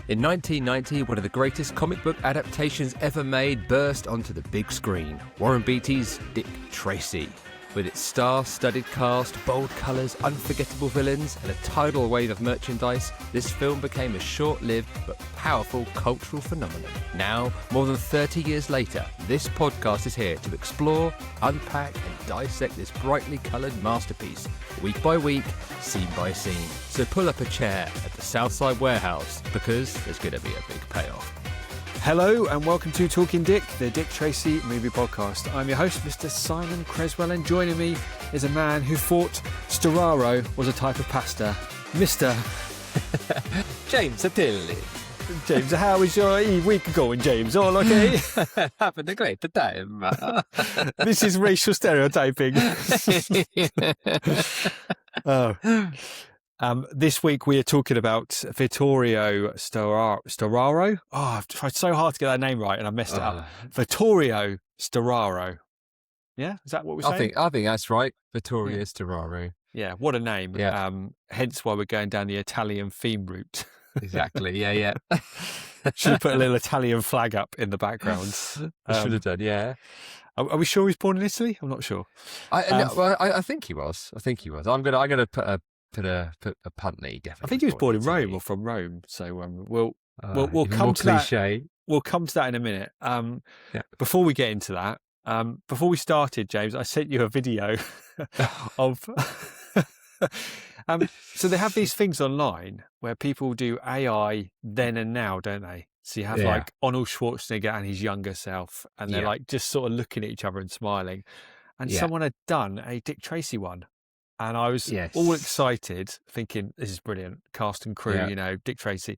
In 1990, one of the greatest comic book adaptations ever made burst onto the big screen. Warren Beatty's Dick Tracy. With its star-studded cast, bold colours, unforgettable villains, and a tidal wave of merchandise, this film became a short-lived but powerful cultural phenomenon. Now, more than 30 years later, this podcast is here to explore, unpack, and dissect this brightly coloured masterpiece, week by week, scene by scene. So pull up a chair at the Southside Warehouse, because there's going to be a big payoff. Hello and welcome to Talking Dick, the Dick Tracy movie podcast. I'm your host, Mr. Simon Creswell, and joining me is a man who thought Storaro was a type of pasta, Mr. James Attilli. James, how is your week going, James? All okay? Having a great time. This is racial stereotyping. Oh. This week we are talking about Vittorio Storaro. Oh, I've tried so hard to get that name right and I messed it up. Vittorio Storaro. Yeah, is that what we're saying? I think that's right. Vittorio Storaro. Yeah, what a name. Yeah. Hence why we're going down the Italian theme route. Exactly. Yeah. Should have put a little Italian flag up in the background. Should have done. Yeah. Are we sure he was born in Italy? I'm not sure. I think he was. I'm gonna put a puntney. Definitely. I think he was born in Rome or from Rome. So we'll come to cliche. that. We'll come to that in a minute. Before we get into that, before we started, James, I sent you a video of. So they have these things online where people do AI then and now, don't they? So you have like Arnold Schwarzenegger and his younger self, and they're like just sort of looking at each other and smiling. And someone had done a Dick Tracy one. And I was all excited, thinking, this is brilliant. Cast and crew, Dick Tracy.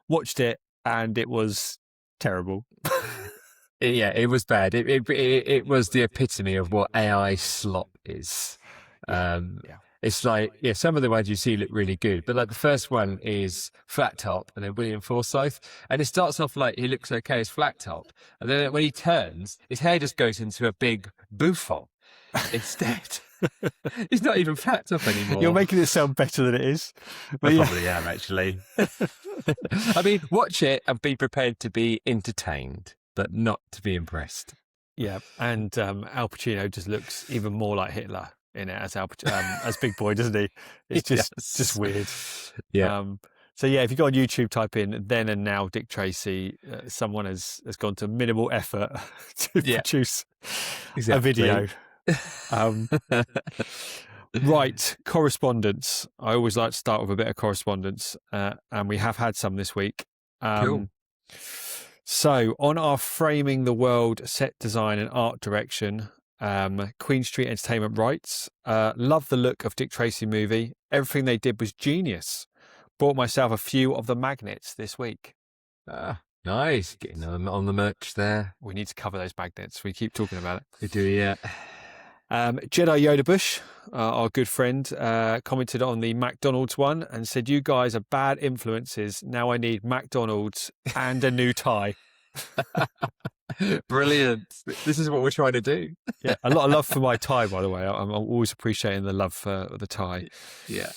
Watched it, and it was terrible. It was bad. It was the epitome of what AI slop is. It's like, some of the ones you see look really good, but like the first one is flat top and then William Forsythe. And it starts off like he looks okay as flat top. And then when he turns, his hair just goes into a big bouffant instead. He's not even flat top anymore. You're making it sound better than it is. But I probably am, actually. I mean, watch it and be prepared to be entertained, but not to be impressed. Yeah, and Al Pacino just looks even more like Hitler in it as Big Boy, doesn't he? It's just weird. Yeah. So if you go on YouTube, type in "then and now Dick Tracy," someone has gone to minimal effort to produce a video. Right, correspondence. I always like to start with a bit of correspondence, and we have had some this week. Cool. So on our Framing the World set design and art direction, Queen Street Entertainment writes, love the look of Dick Tracy movie. Everything they did was genius. Bought myself a few of the magnets this week. Nice. Getting them on the merch there. We need to cover those magnets. We keep talking about it. We do, yeah. Jedi Yoda Bush, our good friend, commented on the McDonald's one and said, "You guys are bad influences. Now I need McDonald's and a new tie." Brilliant. This is what we're trying to do. Yeah, a lot of love for my tie, by the way. I'm always appreciating the love for the tie. Yeah.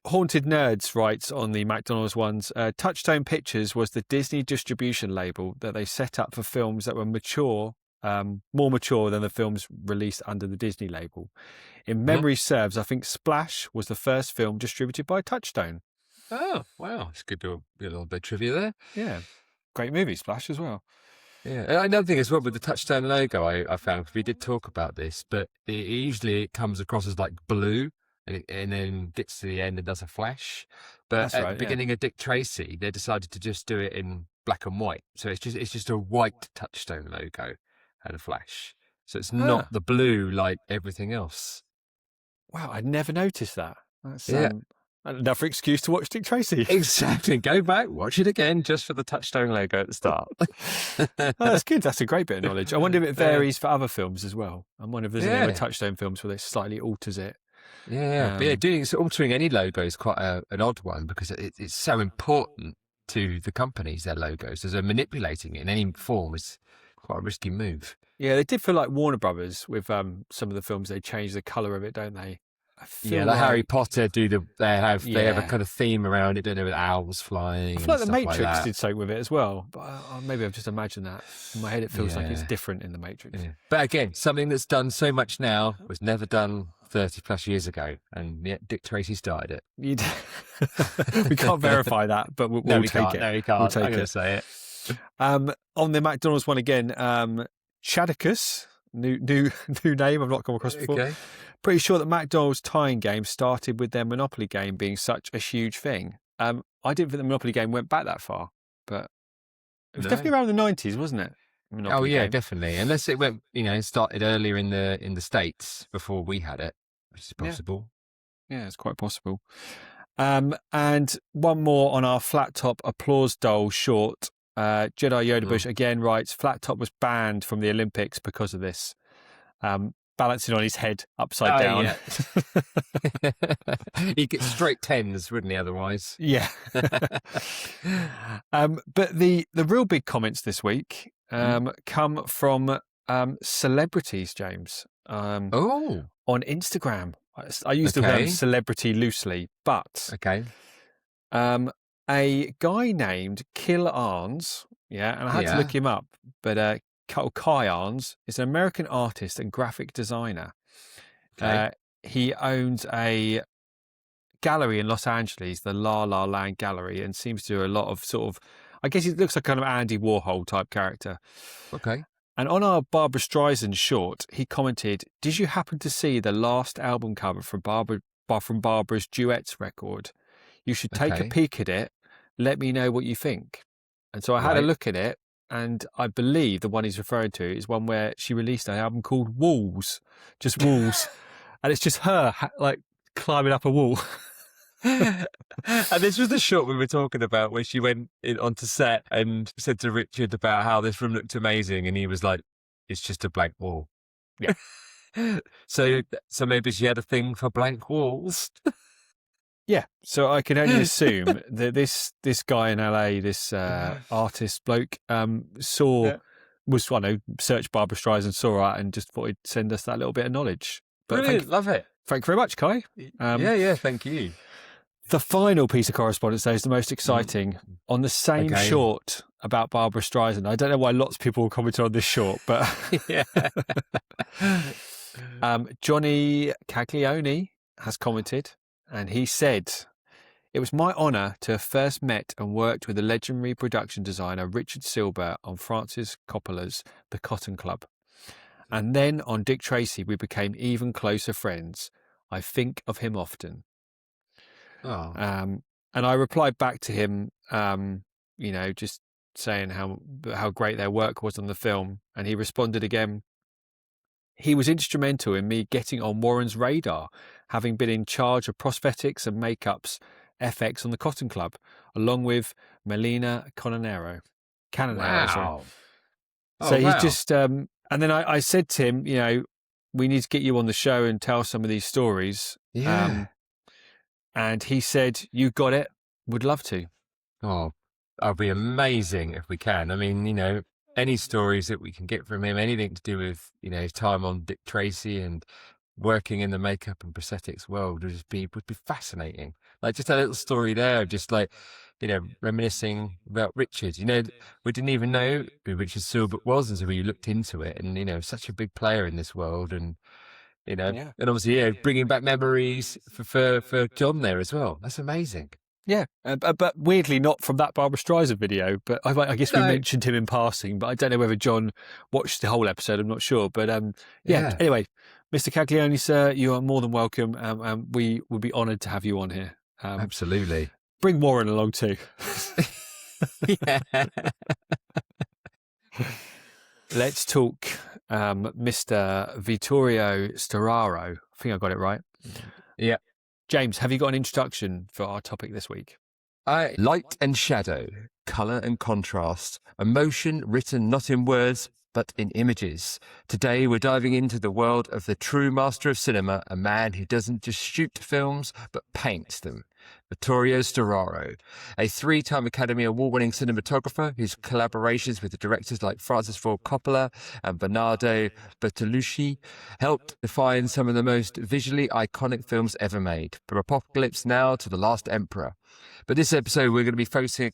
Haunted Nerds writes on the McDonald's ones, Touchstone Pictures was the Disney distribution label that they set up for films that were more mature than the films released under the Disney label. In memory serves, I think Splash was the first film distributed by Touchstone. Oh, wow. It's good to be a little bit of trivia there. Yeah. Great movie, Splash, as well. Yeah. Another thing as well with the Touchstone logo, I found, because we did talk about this, but it comes across as like blue and then gets to the end and does a flash. But at the beginning of Dick Tracy, they decided to just do it in black and white. So it's just a white Touchstone logo and a flash. So it's not the blue like everything else. Wow, I'd never noticed that. That's another excuse to watch Dick Tracy. Exactly. Go back, watch it again, just for the Touchstone logo at the start. That's good. That's a great bit of knowledge. I wonder if it varies for other films as well. I wonder if there's any other Touchstone films where they slightly alters it. Yeah, but altering any logo is quite an odd one, because it's so important to the companies, their logos. So manipulating it in any form is quite a risky move. Yeah, they did for like Warner Brothers with some of the films. They change the colour of it, don't they? I feel like like Harry Potter they have a Yeah. kind of theme around it, don't they, with owls flying I feel and like the stuff like Matrix that. did something with it as well, but maybe I've just imagined that. In my head, it feels like it's different in the Matrix. Yeah. But again, something that's done so much now was never done 30 plus years ago, and yet Dick Tracy started it. We can't verify that, but we'll take it. No, we can't. We'll take I'm going to it. say it. On the McDonald's one again, Chadicus, new name I've not come across before. Okay. Pretty sure that McDonald's tying game started with their Monopoly game being such a huge thing. I didn't think the Monopoly game went back that far, but it was definitely around the 90s, wasn't it? Monopoly game. Definitely. Unless it went, started earlier in the States before we had it, which is possible. Yeah, it's quite possible. And one more on our flat top applause dole short. Jedi Yoda Bush again writes, flat top was banned from the Olympics because of this. Balancing on his head upside down. Yeah. He'd get straight tens, wouldn't he, otherwise? Yeah. But the real big comments this week come from celebrities, James. On Instagram. I use the term celebrity loosely, but a guy named Kill Arns, and I had to look him up, but Kai Arns is an American artist and graphic designer. He owns a gallery in Los Angeles, the La La Land Gallery, and seems to do a lot of sort of, I guess he looks like kind of Andy Warhol type character. Okay. And on our Barbra Streisand short, he commented, "Did you happen to see the last album cover from Barbara's Duets record? You should take a peek at it. Let me know what you think." And so I had a look at it, and I believe the one he's referring to is one where she released an album called Walls, just Walls, and it's just her like climbing up a wall. And this was the shot we were talking about where she went onto set and said to Richard about how this room looked amazing, and he was like, "It's just a blank wall." Yeah. So maybe she had a thing for blank walls. Yeah, so I can only assume that this guy in LA, this artist bloke, searched Barbra Streisand, saw her, and just thought he'd send us that little bit of knowledge. But Brilliant, love it. Thank you very much, Kai. Thank you. The final piece of correspondence, though, is the most exciting. On the same short about Barbra Streisand. I don't know why lots of people commented on this short, but Johnny Caglione has commented. And he said, "It was my honour to have first met and worked with the legendary production designer Richard Silber on Francis Coppola's The Cotton Club. And then on Dick Tracy, we became even closer friends. I think of him often." And I replied back to him, just saying how great their work was on the film. And he responded again, "He was instrumental in me getting on Warren's radar, having been in charge of prosthetics and makeups FX on the Cotton Club, along with Melina Canonero. Wow. So he's just, and then I said to him, we need to get you on the show and tell some of these stories. Yeah. And he said, "You got it. Would love to." Oh, that'll be amazing if we can. I mean, any stories that we can get from him, anything to do with, his time on Dick Tracy and working in the makeup and prosthetics world would be fascinating. Like just a little story there, just like, reminiscing about Richard. We didn't even know who Richard Silbert was until we looked into it, and such a big player in this world, and and obviously, bringing back memories for John there as well. That's amazing. Yeah, but weirdly not from that Barbra Streisand video. But I guess we mentioned him in passing, but I don't know whether John watched the whole episode. I'm not sure. But anyway, Mr. Caglione, sir, you are more than welcome. We would be honoured to have you on here. Absolutely. Bring Warren along too. Yeah. Let's talk Mr. Vittorio Storaro. I think I got it right. Yeah. James, have you got an introduction for our topic this week? Light and shadow, colour and contrast, emotion written not in words but in images. Today we're diving into the world of the true master of cinema, a man who doesn't just shoot films but paints them. Vittorio Storaro, a 3-time Academy Award-winning cinematographer whose collaborations with directors like Francis Ford Coppola and Bernardo Bertolucci helped define some of the most visually iconic films ever made, from Apocalypse Now to The Last Emperor. But this episode, we're going to be focusing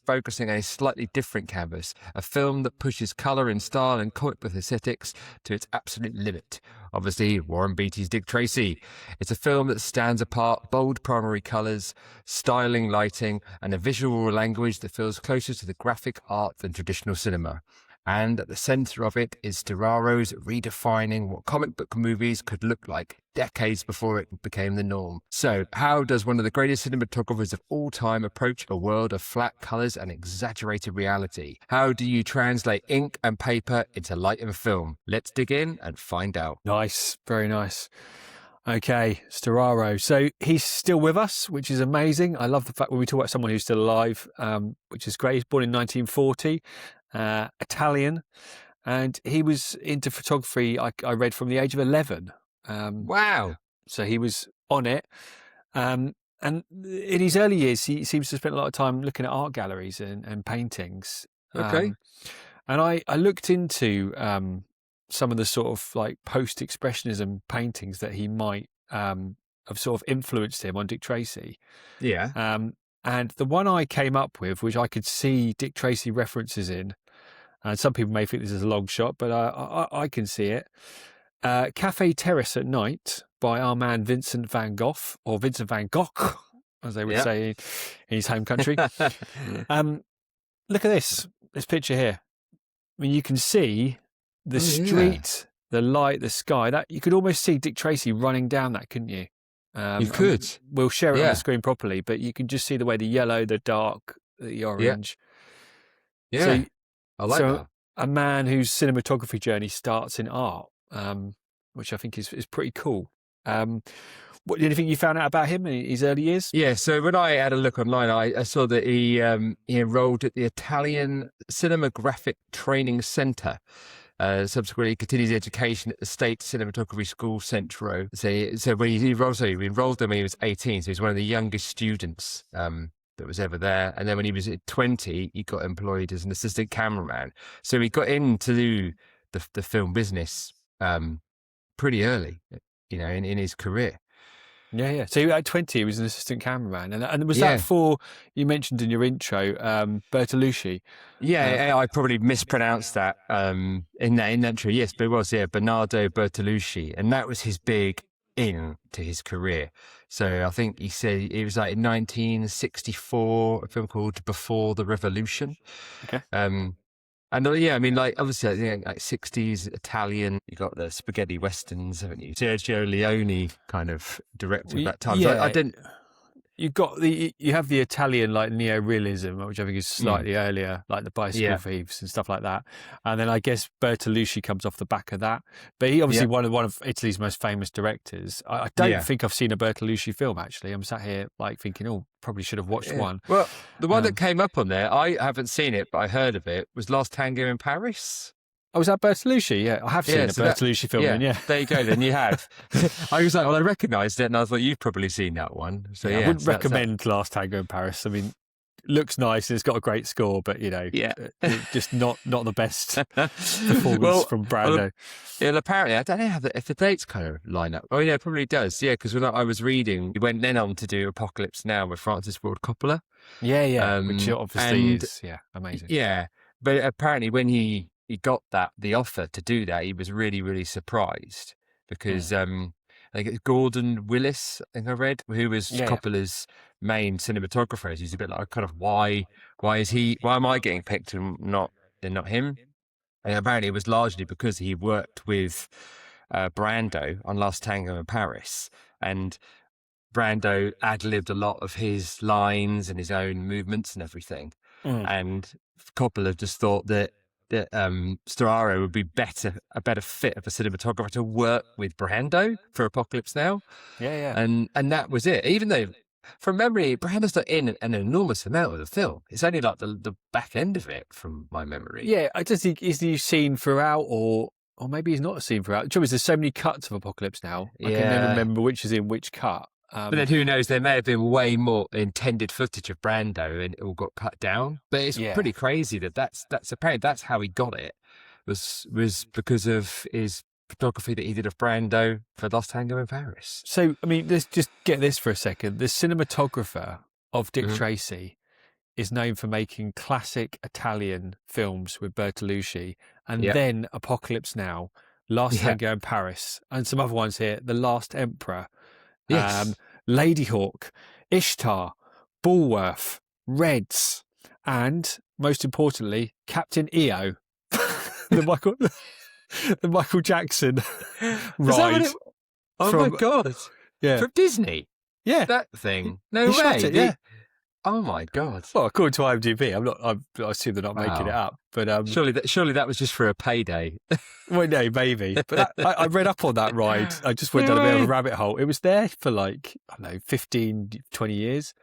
on a slightly different canvas, a film that pushes colour and style and comic book aesthetics to its absolute limit. Obviously, Warren Beatty's Dick Tracy. It's a film that stands apart, bold primary colours, styling lighting, and a visual language that feels closer to the graphic art than traditional cinema. And at the centre of it is Storaro's redefining what comic book movies could look like decades before it became the norm. So, how does one of the greatest cinematographers of all time approach a world of flat colours and exaggerated reality? How do you translate ink and paper into light and film? Let's dig in and find out. Nice, very nice. Okay, Storaro. So he's still with us, which is amazing. I love the fact when we talk about someone who's still alive, which is great. He's born in 1940, Italian, and he was into photography, I read, from the age of 11. Wow. So he was on it. And in his early years, he seems to spend a lot of time looking at art galleries and paintings. Okay. And I looked into some of the sort of like post-expressionism paintings that he might have sort of influenced him on Dick Tracy. Yeah. And the one I came up with, which I could see Dick Tracy references in, and some people may think this is a long shot, but I can see it. Cafe Terrace at Night by our man Vincent van Gogh, or Vincent van Gogh, as they would say in his home country. Look at this picture here. I mean, you can see the street, the light, the sky. That you could almost see Dick Tracy running down that, couldn't you? You could. We'll share it on the screen properly, but you can just see the way the yellow, the dark, the orange. Yeah, so, I like that. A man whose cinematography journey starts in art, which I think is pretty cool. What anything you found out about him in his early years? Yeah, so when I had a look online, I saw that he enrolled at the Italian Cinematographic Training Centre. Subsequently, continued his education at the State Cinematography School Centro. So when he enrolled them when he was 18, so he's one of the youngest students that was ever there. And then when he was 20, he got employed as an assistant cameraman. So he got into the film business pretty early, in his career. Yeah. So at 20, he was an assistant cameraman. And was that for, you mentioned in your intro, Bertolucci? Yeah, I probably mispronounced that in that intro. Yes, but it was, Bernardo Bertolucci. And that was his big in to his career. So I think he said it was like in 1964, a film called Before the Revolution. Okay. And I mean, like, obviously, like 60s Italian, you got the spaghetti westerns, haven't you? Sergio Leone kind of directed that time. Yeah, so I didn't. You have the Italian like neo-realism, which I think is slightly earlier, like the Bicycle Thieves and stuff like that. And then I guess Bertolucci comes off the back of that. But he obviously one of Italy's most famous directors. I don't think I've seen a Bertolucci film actually. I'm sat here like thinking, probably should have watched one. Well, the one that came up on there, I haven't seen it, but I heard of it, was Last Tango in Paris. Oh, was that Bertolucci? Yeah, I have seen a Bertolucci film then, There you go, then you have. I was like, well, I recognised it, and I thought, you've probably seen that one. So I wouldn't recommend Last Tango in Paris. I mean, looks nice and it's got a great score, but, just not the best performance from Brando. Well, apparently, I don't know if the dates kind of line up. Oh, yeah, it probably does. Yeah, because when I was reading, he went then on to do Apocalypse Now with Francis Ford Coppola. Yeah, which obviously is amazing. Yeah, but apparently when he got the offer to do that, he was really, really surprised because I think it's Gordon Willis, I think I read, who was Coppola's main cinematographer. He's a bit like, kind of, why am I getting picked and not him? And apparently it was largely because he worked with Brando on Last Tango in Paris, and Brando ad-libbed a lot of his lines and his own movements and everything. And Coppola just thought that Storaro would be a better fit of a cinematographer to work with Brando for Apocalypse Now. Yeah. And that was it. Even though, from memory, Brando's not in an enormous amount of the film. It's only like the back end of it, from my memory. Yeah, I just think, is he seen throughout, or maybe he's not seen throughout? The trouble is, there's so many cuts of Apocalypse Now. I can never remember which is in which cut. But then who knows? There may have been way more intended footage of Brando, and it all got cut down. But it's pretty crazy that's apparently that's how he got it. Was because of his photography that he did of Brando for Lost Tango in Paris. So, I mean, let's just get this for a second. The cinematographer of Dick Tracy is known for making classic Italian films with Bertolucci, and then Apocalypse Now, Last Tango in Paris, and some other ones here, The Last Emperor, Ladyhawke, Ishtar, Bulworth, Reds, and, most importantly, Captain EO, the Michael Jackson ride. My God. Yeah. From Disney? Yeah. That thing? No He way. shot it, yeah. Oh my God. Well, according to IMDb, I assume they're not making it up. But surely that was just for a payday. Well, no, maybe. But I read up on that ride. I just went down a bit of a rabbit hole. It was there for like, I don't know, 15, 20 years.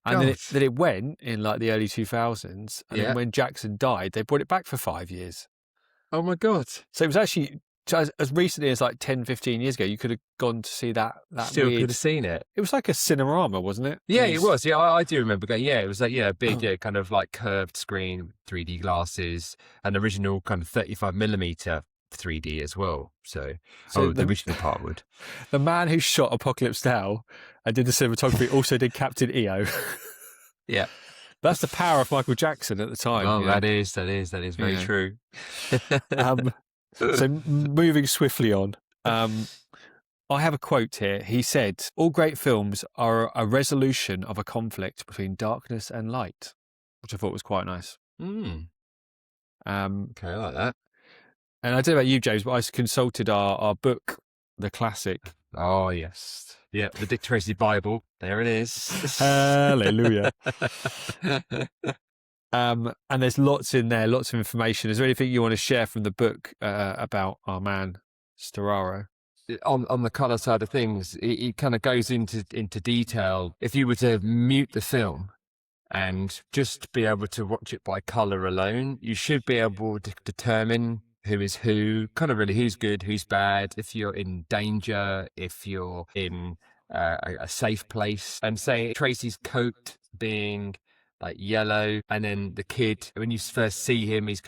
And then it went in like the early 2000s. And then when Jackson died, they brought it back for 5 years. Oh my God. So it was actually, as recently as like 10, 15 years ago, you could have gone to see that Still could have seen it. It was like a Cinerama, wasn't it? Yeah, it was. Yeah, I do remember going. Yeah, it was like a big, kind of like curved screen, 3D glasses, an original kind of 35mm 3D as well. So the original part would. The man who shot Apocalypse Now and did the cinematography also did Captain EO. Yeah. That's the power of Michael Jackson at the time. Oh, that is very true. So moving swiftly on, I have a quote here. He said, "All great films are a resolution of a conflict between darkness and light," which I thought was quite nice. Okay, I like that. And I don't know about you, James, but I consulted our book, The Classic. Oh, yes. Yeah, the Dick Tracy Bible. There it is. Hallelujah. And there's lots in there, lots of information. Is there anything you want to share from the book about our man, Storaro? On the colour side of things, it kind of goes into detail. If you were to mute the film and just be able to watch it by colour alone, you should be able to determine who is who, kind of really who's good, who's bad, if you're in danger, if you're in a safe place. And say Tracy's coat being like yellow, and then the kid, when you first see him, he's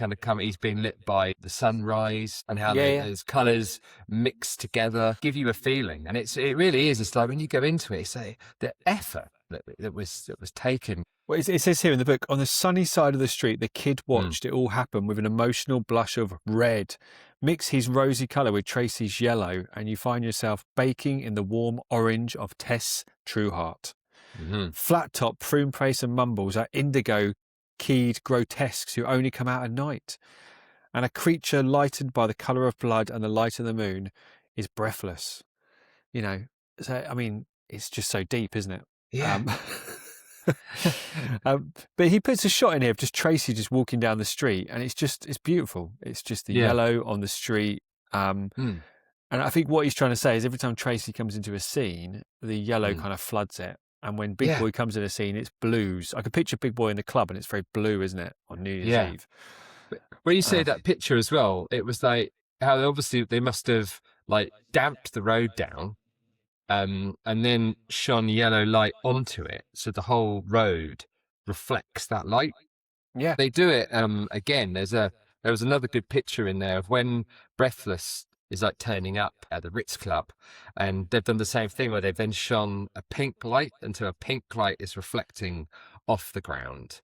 being lit by the sunrise, and how those colours mix together give you a feeling. And it really is. It's like when you go into it, it's the effort that was taken. Well, it says here in the book, on the sunny side of the street, the kid watched it all happen with an emotional blush of red. Mix his rosy colour with Tracy's yellow, and you find yourself baking in the warm orange of Tess Trueheart. Flat top, prune praise and mumbles are indigo keyed grotesques who only come out at night. And a creature lightened by the colour of blood and the light of the moon is breathless. So, I mean, it's just so deep, isn't it? Yeah. But he puts a shot in here of just Tracy just walking down the street, and it's beautiful. It's just the yellow on the street. And I think what he's trying to say is every time Tracy comes into a scene, the yellow kind of floods it. And when Big Boy comes in a scene, it's blues. I can picture Big Boy in the club, and it's very blue, isn't it, on New Year's Eve? When you say that picture as well, it was like how obviously they must have like damped the road down, and then shone yellow light onto it, so the whole road reflects that light. Yeah, they do it again. There was another good picture in there of when Breathless is like turning up at the Ritz Club, and they've done the same thing where they've then shone a pink light until a pink light is reflecting off the ground.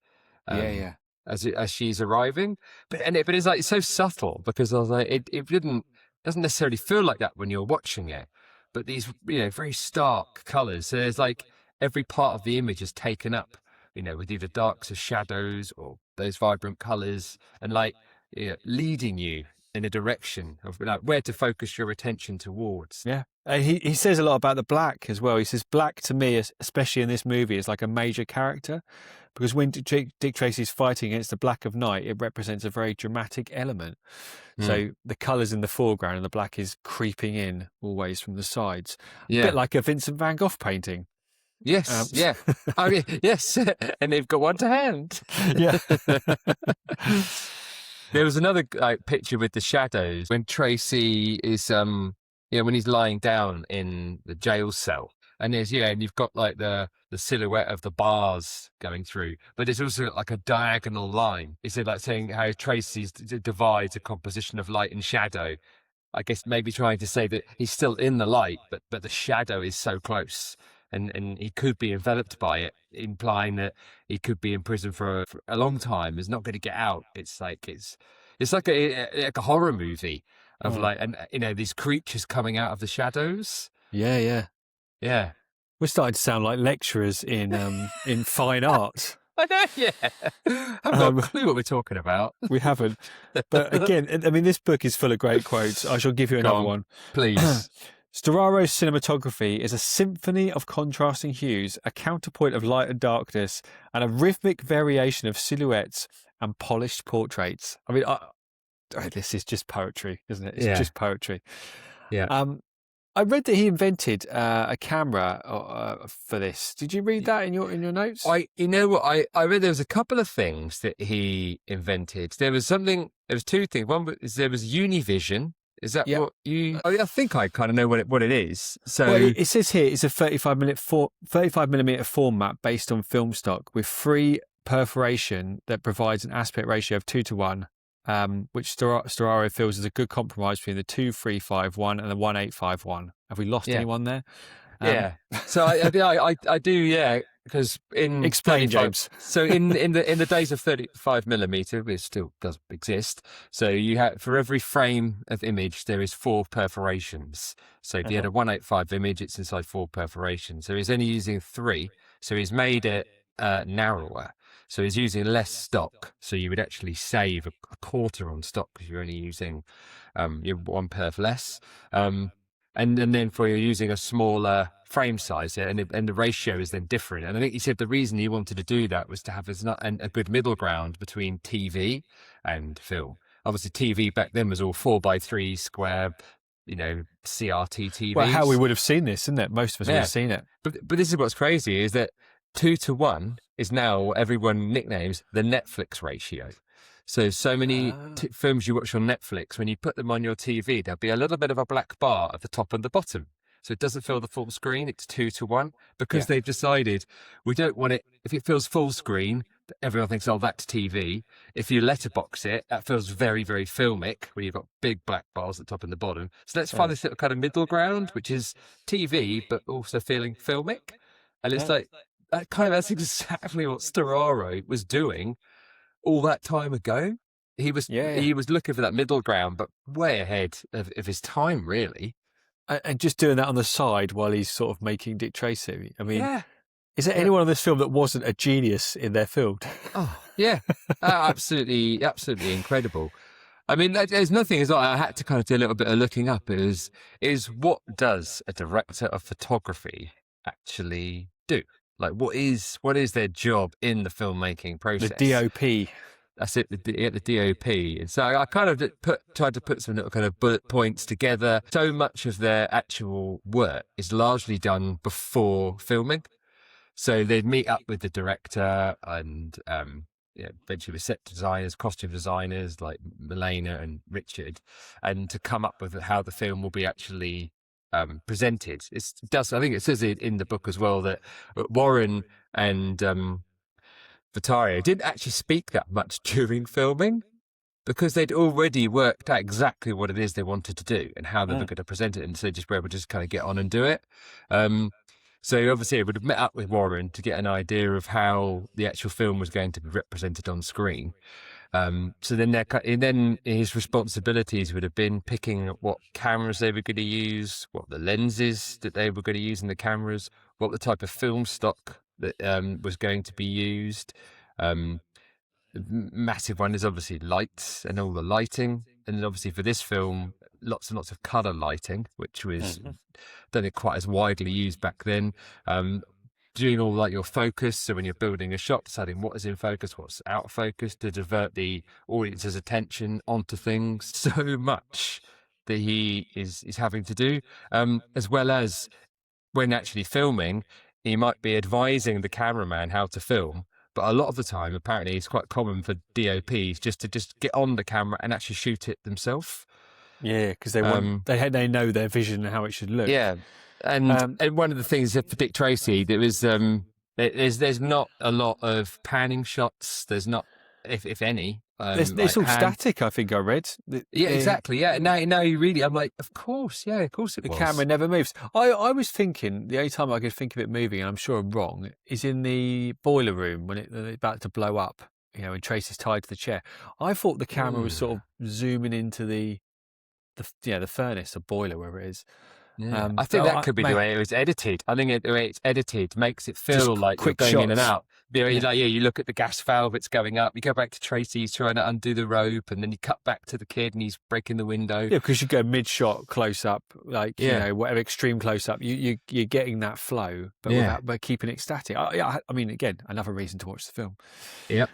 As she's arriving, but it's like so subtle, because I was like, it doesn't necessarily feel like that when you're watching it, but these very stark colours. So there's like every part of the image is taken up, with either darks or shadows or those vibrant colours, and like leading you in a direction of like where to focus your attention towards. Yeah. He says a lot about the black as well. He says black to me, especially in this movie, is like a major character, because when Dick Tracy's fighting against the black of night, it represents a very dramatic element. So the colours in the foreground and the black is creeping in always from the sides. A bit like a Vincent van Gogh painting. Yes, I mean, yes, and they've got one to hand. Yeah. There was another picture with the shadows when Tracy is, when he's lying down in the jail cell, and there's and you've got like the silhouette of the bars going through, but there's also like a diagonal line. Is it like saying how Tracy divides a composition of light and shadow? I guess maybe trying to say that he's still in the light, but the shadow is so close, and he could be enveloped by it, implying that he could be in prison for a long time. Is not going to get out. It's like like a horror movie of like, and these creatures coming out of the shadows. Yeah. We're starting to sound like lecturers in fine art. I know, yeah. I've got a clue what we're talking about. We haven't. But again, I mean, this book is full of great quotes. I shall give you another one. Please. Storaro's cinematography is a symphony of contrasting hues, a counterpoint of light and darkness, and a rhythmic variation of silhouettes and polished portraits. I mean, this is just poetry, isn't it? It's just poetry. Yeah. I read that he invented a camera for this. Did you read that in your notes? You know what? I read there was a couple of things that he invented. There was two things. One was there was Univision. Is that what you? I think I kind of know what it is. So it says here it's a 35mm format based on film stock with free perforation that provides an aspect ratio of 2:1. Which Storaro feels is a good compromise between the 2:3:5:1 and the 1:8:5:1. Have we lost anyone there? Yeah. So I do. Yeah. Because explain, James. So in the days of 35mm, which still does exist. So you have, for every frame of image, there is 4 perforations. So if you had a 1:8:5 image, it's inside 4 perforations. So he's only using 3. So he's made it narrower. So he's using less stock. So you would actually save a quarter on stock because you're only using your 1 perf less. And then for you're using a smaller frame size, and the ratio is then different. And I think he said the reason he wanted to do that was to have a good middle ground between TV and film. Obviously, TV back then was all 4:3 square, CRT TVs. Well, how we would have seen this, isn't it? Most of us would have seen it. But this is what's crazy is that 2:1 is now what everyone nicknames the Netflix ratio. So many films you watch on Netflix, when you put them on your TV, there'll be a little bit of a black bar at the top and the bottom. So it doesn't fill the full screen. It's 2:1 because they've decided we don't want it. If it feels full screen, everyone thinks, oh, that's TV. If you letterbox it, that feels very, very filmic, where you've got big black bars at the top and the bottom. So let's find this little kind of middle ground, which is TV, but also feeling filmic. And it's like, that's exactly what Storaro was doing all that time ago. He was looking for that middle ground, but way ahead of his time, really. And just doing that on the side while he's sort of making Dick Tracy. I mean, is there anyone on this film that wasn't a genius in their field? Oh, yeah. Absolutely incredible. I mean, there's nothing, I had to kind of do a little bit of looking up, is what does a director of photography actually do? Like, what is their job in the filmmaking process? The DOP. That's it, the DOP. And so I kind of tried to put some little kind of bullet points together. So much of their actual work is largely done before filming. So they'd meet up with the director and eventually with set designers, costume designers like Milena and Richard, and to come up with how the film will be actually presented. I think it says it in the book as well that Warren and Vittorio didn't actually speak that much during filming because they'd already worked out exactly what it is they wanted to do and how they were going to present it, and so they were able to just kind of get on and do it. So obviously I would have met up with Warren to get an idea of how the actual film was going to be represented on screen. So then his responsibilities would have been picking what cameras they were going to use, what the lenses that they were going to use in the cameras, what the type of film stock that was going to be used. Massive one is obviously lights and all the lighting. And then obviously for this film, lots and lots of colour lighting, which was don't quite as widely used back then. Doing all like your focus, so when you're building a shot, deciding what is in focus, what's out of focus, to divert the audience's attention onto things. So much that he is having to do, as well as when actually filming, he might be advising the cameraman how to film. But a lot of the time, apparently, it's quite common for DOPs just to get on the camera and actually shoot it themselves. Yeah, because they know their vision and how it should look. Yeah. And one of the things for Dick Tracy, there was there's not a lot of panning shots. There's not, if any. It's all static, I think I read. Yeah, exactly. Yeah. Now you really, I'm like, of course it was. The camera never moves. I was thinking the only time I could think of it moving, and I'm sure I'm wrong, is in the boiler room when it's about to blow up. When Tracy's tied to the chair. I thought the camera was sort of zooming into the furnace or boiler, wherever it is. Yeah. I think that could be the way it was edited. I think the way it's edited makes it feel like you're going in and out. You look at the gas valve, it's going up. You go back to Tracy, he's trying to undo the rope, and then you cut back to the kid, and he's breaking the window. Yeah, because you go mid-shot close up, whatever extreme close up, you're getting that flow, but by keeping it static. I mean, again, another reason to watch the film. Yep.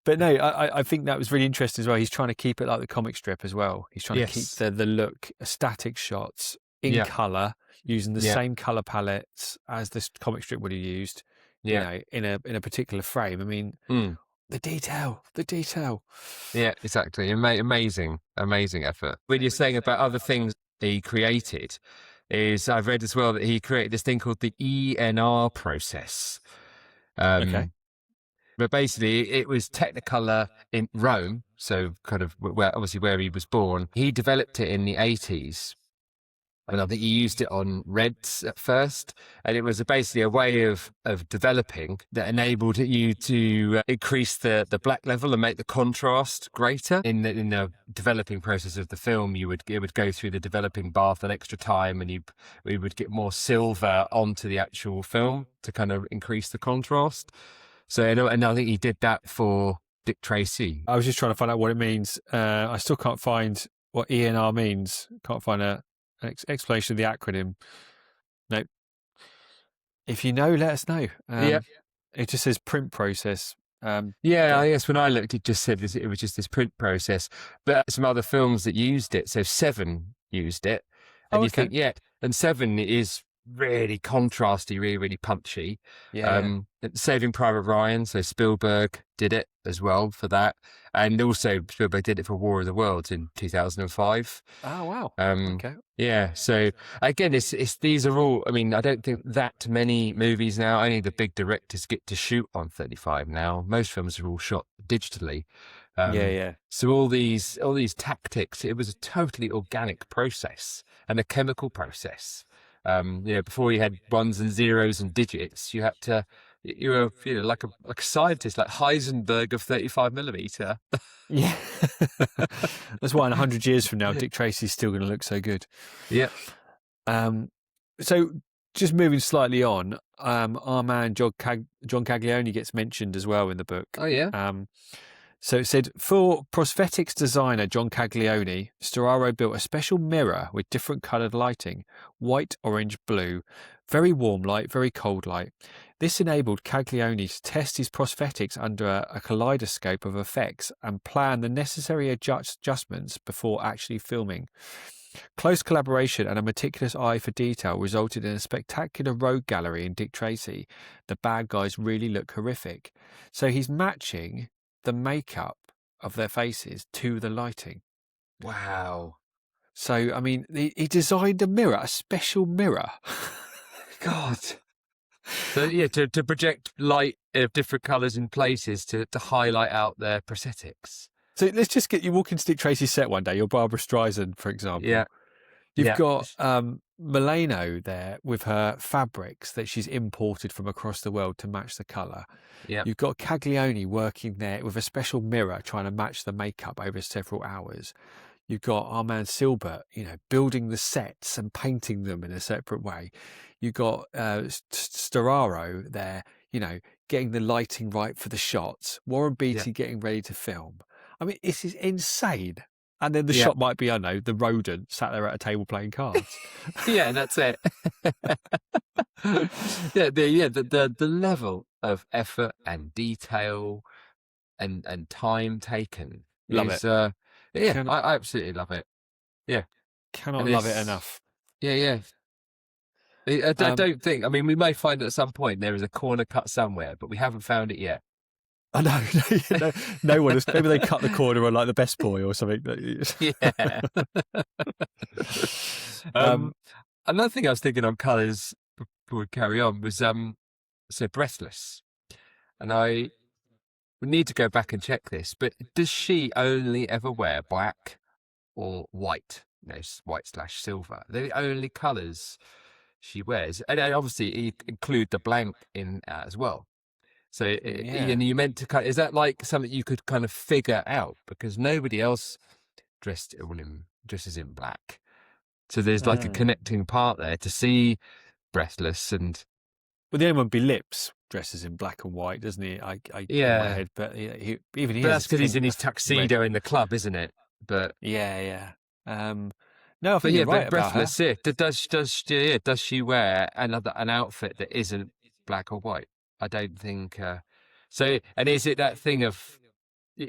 But no, I think that was really interesting as well. He's trying to keep it like the comic strip as well. He's trying to keep the look, static shots in colour, using the same colour palettes as this comic strip would have used. In a particular frame. I mean, the detail. Yeah, exactly. Amazing effort. When you're saying about other things he created, I've read as well that he created this thing called the ENR process. Okay. But basically, it was Technicolor in Rome, so kind of obviously where he was born. He developed it in the 80s. And I think he used it on reds at first. And it was basically a way of developing that enabled you to increase the black level and make the contrast greater. In the developing process of the film, it would go through the developing bath an extra time, and we would get more silver onto the actual film to kind of increase the contrast. So, and I think he did that for Dick Tracy. I was just trying to find out what it means. I still can't find what ENR means. Can't find an explanation of the acronym. No. If you know, let us know. It just says print process. I guess when I looked, it just said it was just this print process. But some other films that used it, so Seven used it. And you think, and Seven is really contrasty, really, really punchy. Saving Private Ryan, so Spielberg did it as well for that, and also Spielberg did it for War of the Worlds in 2005. Oh wow. Okay. Yeah, so again, it's these are all, I mean, I don't think that many movies now, only the big directors get to shoot on 35 now. Most films are all shot digitally. So all these tactics, it was a totally organic process and a chemical process. Before you had ones and zeros and digits, you were like a scientist, like Heisenberg of 35mm. Yeah. That's why in 100 years from now, Dick Tracy's still going to look so good. Yeah. So just moving slightly on, our man John Caglione gets mentioned as well in the book. Oh yeah. So it said, for prosthetics designer John Caglione, Storaro built a special mirror with different coloured lighting, white, orange, blue, very warm light, very cold light. This enabled Caglione to test his prosthetics under a kaleidoscope of effects and plan the necessary adjustments before actually filming. Close collaboration and a meticulous eye for detail resulted in a spectacular rogue gallery in Dick Tracy. The bad guys really look horrific. So he's matching the makeup of their faces to the lighting. Wow. So, I mean, he designed a mirror, a special mirror. God. So, to project light of different colours in places to highlight out their prosthetics. So let's just get you walk into Dick Tracy's set one day, you're Barbara Streisand, for example. Yeah. You've got Milano there with her fabrics that she's imported from across the world to match the colour. Yeah. You've got Caglione working there with a special mirror trying to match the makeup over several hours. You've got our man Silbert, building the sets and painting them in a separate way. You've got Storaro there, getting the lighting right for the shots. Warren Beatty getting ready to film. I mean, this is insane. And then the shot might be, the rodent sat there at a table playing cards. Yeah, that's it. The level of effort and detail and time taken. Love it. I absolutely love it. Yeah. Cannot love it enough. Yeah. I don't think, we may find at some point there is a corner cut somewhere, but we haven't found it yet. I know, no one has. Maybe they cut the corner on like The Best Boy or something. Yeah. Another thing I was thinking on colours before we carry on was so Breathless, and I we need to go back and check this. But does she only ever wear black or white? No, white slash silver. They're the only colours she wears, and obviously you include the blank in as well. So, Yeah. and you meant to is that like something you could kind of figure out because nobody else dresses in black. So there's like a connecting part there to see Breathless and Well, the only one would be Lips, dresses in black and white, doesn't he? In my head, but even he but has that's a because he's in tint his of red. tuxedo in the club, isn't it? But Yeah. No, I think you're right but about her. Breathless, yeah. Does she wear an outfit that isn't black or white? I don't think so. And is it that thing of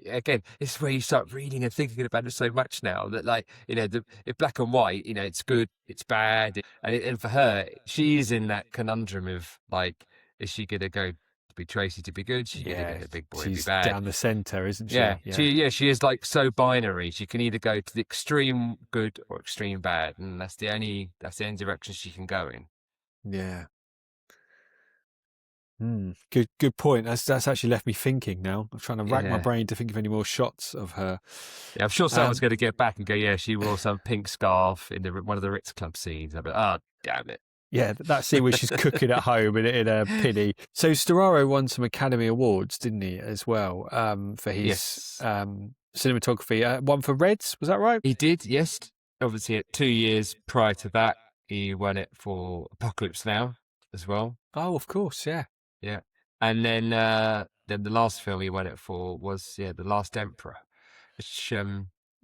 again, it's where you start reading and thinking about it so much now that, like, if black and white, it's good, it's bad, and for her, she's in that conundrum of like, is she gonna go to be Tracy to be good? Is she gonna go Yeah, to Big Boy and be she's bad? down the centre, isn't she? Yeah, Yeah. she is like so binary. She can either go to the extreme good or extreme bad, and that's the only direction she can go in. Yeah. Good point. That's actually left me thinking now. I'm trying to rack my Yeah. brain to think of any more shots of her. Yeah, I'm sure someone's going to get back and go, yeah, she wore some pink scarf in one of the Ritz Club scenes. I'll be like, oh, damn it. Yeah, that scene where she's cooking at home in a pinny. So Storaro won some Academy Awards, didn't he, as well, for his cinematography. One for Reds, was that right? He did, yes. Obviously, 2 years prior to that, he won it for Apocalypse Now as well. Oh, of course, yeah. Yeah. And then the last film he won it for was, The Last Emperor, which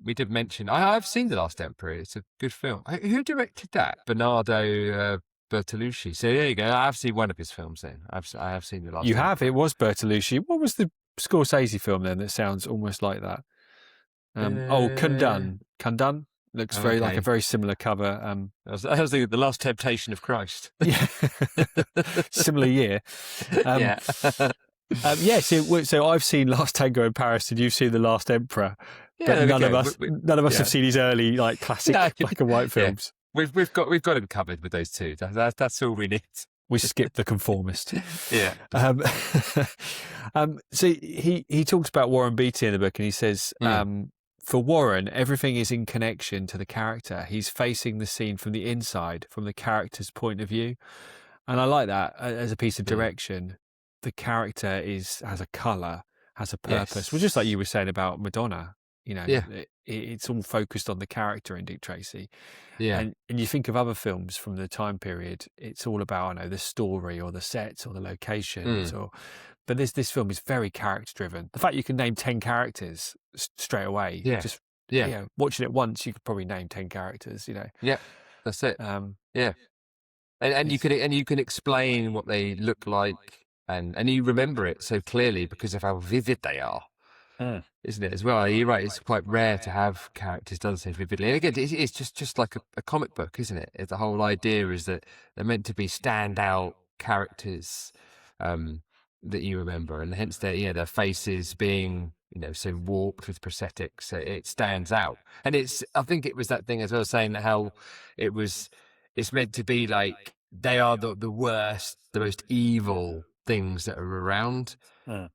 we did mention. I've seen The Last Emperor. It's a good film. Who directed that? Bernardo Bertolucci. So there you go. I've seen one of his films then. I have seen The Last You Emperor. have? It was Bertolucci. What was the Scorsese film then that sounds almost like that? Kundun. Kundun looks very like a very similar cover. I was thinking The Last Temptation of Christ. Yeah, similar year. So I've seen Last Tango in Paris, and you've seen The Last Emperor. Yeah, but none of us have seen his early like classic black and white films. We've got him covered with those two. That's all we need. We skipped The Conformist. Yeah. So he talks about Warren Beatty in the book, and he says, for Warren, everything is in connection to the character. He's facing the scene from the inside, from the character's point of view. And I like that as a piece of direction. The character has a colour, has a purpose. Yes. Well, just like you were saying about Madonna, it's all focused on the character in Dick Tracy. Yeah. And you think of other films from the time period, it's all about, the story or the sets or the locations but this film is very character driven. The fact you can name 10 characters straight away, watching it once, you could probably name 10 characters, Yeah, that's it. And you can explain what they look like and you remember it so clearly because of how vivid they are. Isn't it as well? You're right. It's quite rare to have characters done so vividly. And again, it's just like a comic book, isn't it? The whole idea is that they're meant to be standout characters that you remember, and hence their faces being so warped with prosthetics, so it stands out. And I think it was that thing as well, saying that how it's meant to be like they are the worst, the most evil things that are around.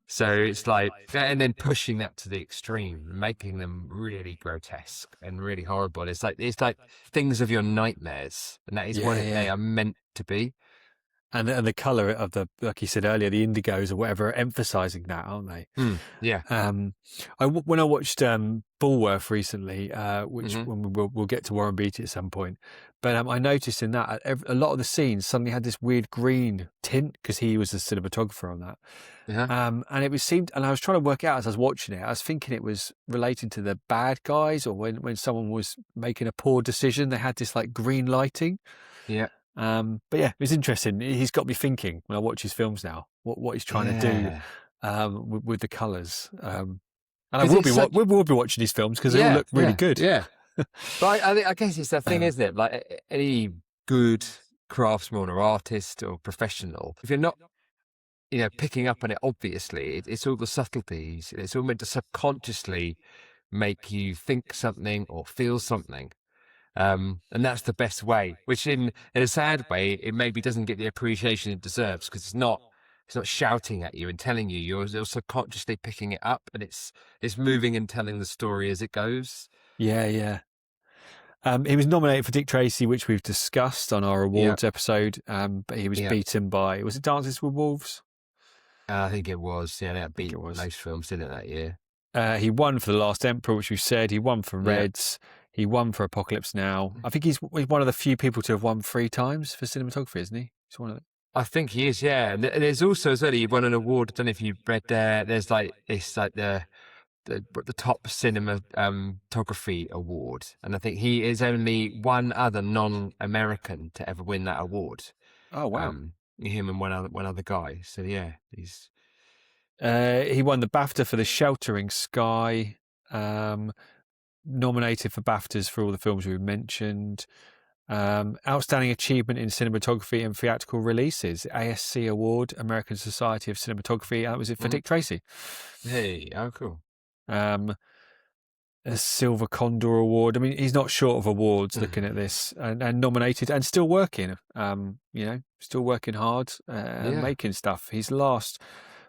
So it's like, and then pushing that to the extreme, making them really grotesque and really horrible. It's like things of your nightmares, and that is what they are meant to be. And the colour of like you said earlier, the indigos or whatever, are emphasising that, aren't they? Yeah. When I watched Bulworth recently, which when we'll get to Warren Beatty at some point, but I noticed in that a lot of the scenes suddenly had this weird green tint because he was a cinematographer on that. And and I was trying to work out as I was watching it, I was thinking it was relating to the bad guys, or when someone was making a poor decision, they had this like green lighting. Yeah. But yeah, it's interesting. He's got me thinking when I watch his films now, what he's trying to do with the colours. And we will be watching these films because they all look really good. Yeah. But I guess it's that thing, isn't it? Like any good craftsman or artist or professional, if you're not, picking up on it, obviously, it's all the subtleties. It's all meant to subconsciously make you think something or feel something. And that's the best way, which in a sad way, it maybe doesn't get the appreciation it deserves, because it's not shouting at you and telling you. You're also consciously picking it up, and it's moving and telling the story as it goes. Yeah, yeah. He was nominated for Dick Tracy, which we've discussed on our awards episode, but he was beaten by, was it Dances with Wolves? I think it was. Yeah, that beat most films, didn't it, that year? He won for The Last Emperor, which we've said. He won for Reds. He won for Apocalypse Now. I think he's one of the few people to have won 3 times for cinematography, isn't he? He's one of the... I think he is, yeah. And there's also, as well, he won an award. I don't know if you read there. There's like the top cinematography award, and I think he is only one other non-American to ever win that award. Oh wow! Him and one other guy. So yeah, he's. He won the BAFTA for The Sheltering Sky. Nominated for BAFTAs for all the films we've mentioned. Outstanding achievement in cinematography and theatrical releases, ASC Award, American Society of Cinematography. That was it for Dick Tracy. Hey, oh cool. A Silver Condor Award. I mean, he's not short of awards looking at this, and nominated and still working. Still working hard and making stuff. His last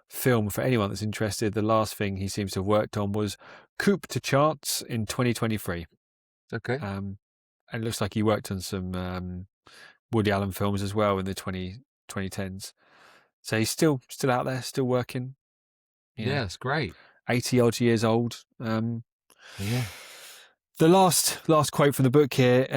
film, for anyone that's interested, the last thing he seems to have worked on was Coupe to Charts in 2023. Okay. And it looks like he worked on some Woody Allen films as well in the 2010s. So he's still out there, still working. Yeah, it's great. 80 odd years old. The last quote from the book here.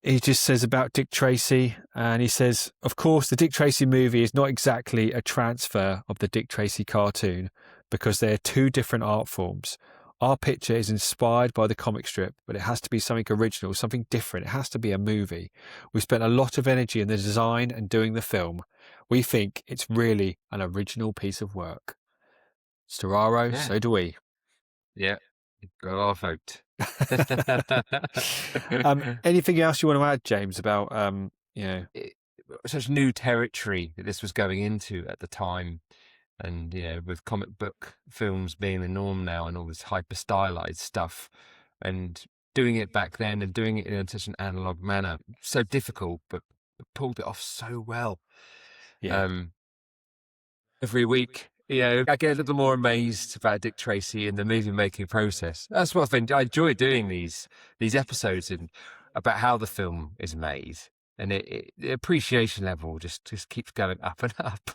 He just says about Dick Tracy, and he says, "Of course, the Dick Tracy movie is not exactly a transfer of the Dick Tracy cartoon, because they are 2 different art forms. Our picture is inspired by the comic strip, but it has to be something original, something different. It has to be a movie. We spent a lot of energy in the design and doing the film. We think it's really an original piece of work." Storaro, so do we. Yeah, got our vote. Anything else you want to add, James, about such new territory that this was going into at the time, and with comic book films being the norm now, and all this hyper stylized stuff, and doing it back then and doing it in such an analog manner, so difficult, but pulled it off so well. Every week, I get a little more amazed about Dick Tracy and the movie making process. That's what I enjoy doing these episodes, and about how the film is made, and the appreciation level just keeps going up and up.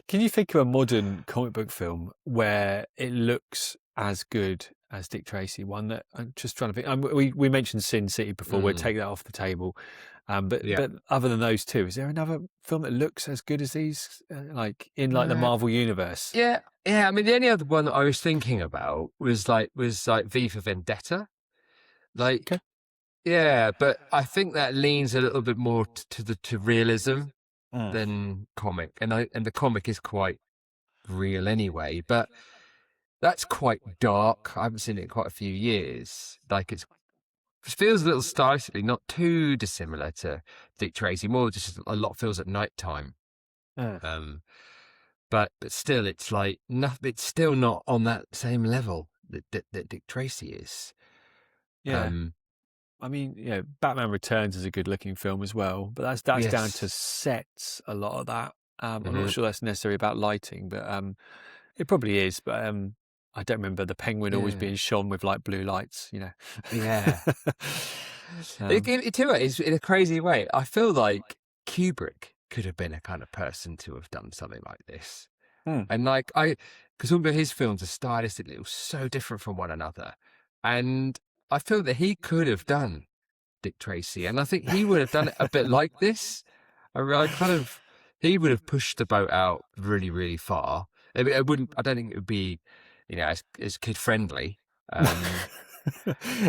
Can you think of a modern comic book film where it looks as good as Dick Tracy? One that I'm just trying to think. We mentioned Sin City before. We'll take that off the table. But other than those 2, is there another film that looks as good as these, in the Marvel universe? Yeah. I mean, the only other one that I was thinking about was V for Vendetta. But I think that leans a little bit more to realism than comic, and the comic is quite real anyway. But that's quite dark. I haven't seen it in quite a few years. It feels a little stylistically not too dissimilar to Dick Tracy, more just a lot feels at night time. But still, it's it's still not on that same level that Dick Tracy is. I mean, Batman Returns is a good looking film as well, but that's down to sets, a lot of that. I'm not sure that's necessarily about lighting, but it probably is. But I don't remember the Penguin always being shone with blue lights, Yeah. It's in a crazy way. I feel like Kubrick could have been a kind of person to have done something like this. And because all of his films are stylistically so different from one another. And I feel that he could have done Dick Tracy, and I think he would have done it a bit like this. He would have pushed the boat out really, really far. I don't think it would be, as kid friendly.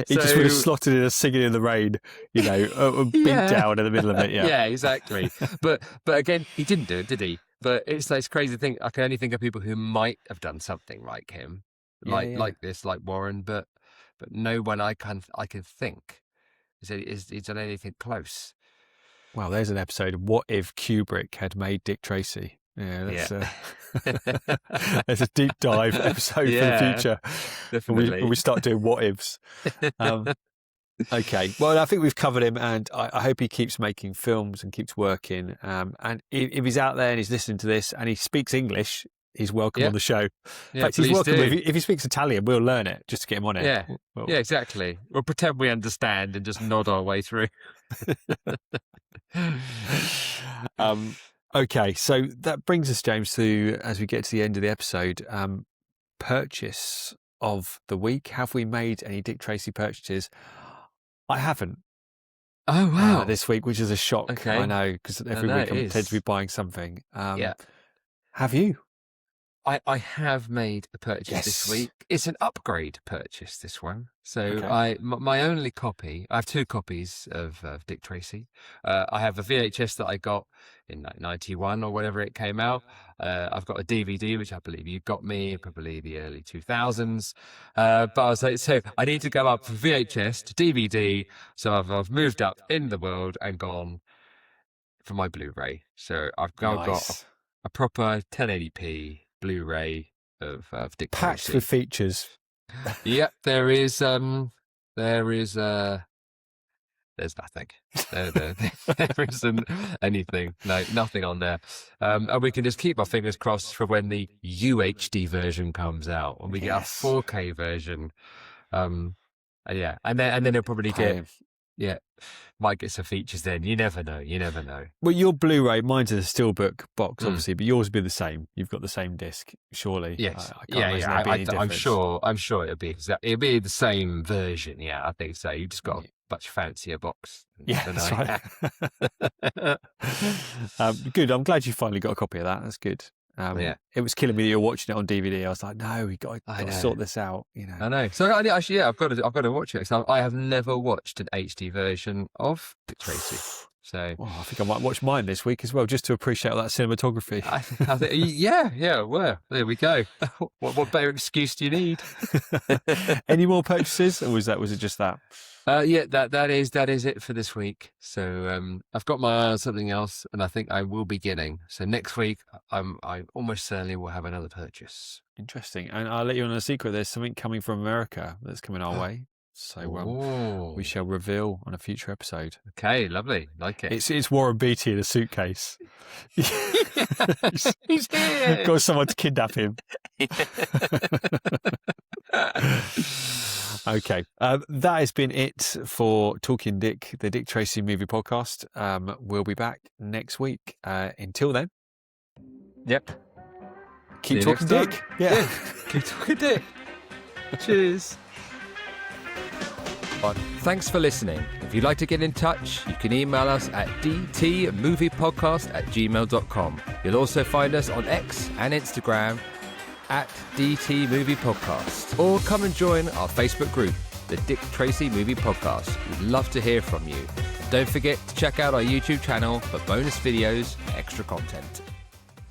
He just would have slotted in a Singing in the Rain, a beat down in the middle of it. Yeah, exactly. But again, he didn't do it, did he? But it's this crazy thing. I can only think of people who might have done something like him, like this, like Warren, but no one I can think is done anything close. Well, there's an episode of What If Kubrick had made Dick Tracy. There's a deep dive episode for the future. Definitely. When we start doing what ifs. Okay. Well, I think we've covered him, and I hope he keeps making films and keeps working. And if he's out there and he's listening to this and he speaks English, he's welcome on the show. In fact, he's welcome. If he speaks Italian, we'll learn it just to get him on it. Yeah. Yeah, exactly. We'll pretend we understand and just nod our way through. Okay. So that brings us, James, to, as we get to the end of the episode, purchase of the week. Have we made any Dick Tracy purchases? I haven't. Oh, wow. This week, which is a shock. Okay. I know, because every week I tend to be buying something. Have you? I have made a purchase this week. It's an upgrade purchase, this one. So my only copy, I have 2 copies of Dick Tracy. I have a VHS that I got in 91 or whatever it came out. I've got a DVD, which I believe you got me probably the early 2000s. But I was like, so I need to go up from VHS to DVD. So I've moved up in the world and gone for my Blu-ray. So I've got a proper 1080p Blu-ray of Dick Tracy. Packed with features. Yep, there's nothing. There isn't anything. No, nothing on there. And we can just keep our fingers crossed for when the UHD version comes out, when we get a 4K version. And then it'll probably might get some features then. You never know. Well, your Blu-ray, mine's a Steelbook box, obviously, but yours will be the same. You've got the same disc, surely. Yes. I'm sure it'll be the same version. Yeah, I think so. You just got a much fancier box. Yeah, that's right. Good. I'm glad you finally got a copy of that. That's good. It was killing me that you're watching it on DVD. I was like, no, we got to sort this out. I know. So actually, I've got to watch it. So I have never watched an HD version of Dick Tracy. So I think I might watch mine this week as well, just to appreciate all that cinematography. I think, well, there we go. What better excuse do you need? Any more purchases, or was it just that? That is it for this week. So I've got my eye on something else, and I think I will be getting. So next week, I almost certainly will have another purchase. Interesting. And I'll let you on a secret. There's something coming from America that's coming our way. So we shall reveal on a future episode. Okay, lovely. Like it. It's Warren Beatty in a suitcase. He's here. Got someone to kidnap him. Okay. That has been it for Talking Dick, the Dick Tracy movie podcast. We'll be back next week. Until then. Yep. Keep talking Dick. Yeah. Keep talking Dick. Cheers. Thanks for listening. If you'd like to get in touch, you can email us at dtmoviepodcast@gmail.com. You'll also find us on X and Instagram at DT Movie Podcast. Or come and join our Facebook group, the Dick Tracy Movie Podcast. We'd love to hear from you. And don't forget to check out our YouTube channel for bonus videos and extra content.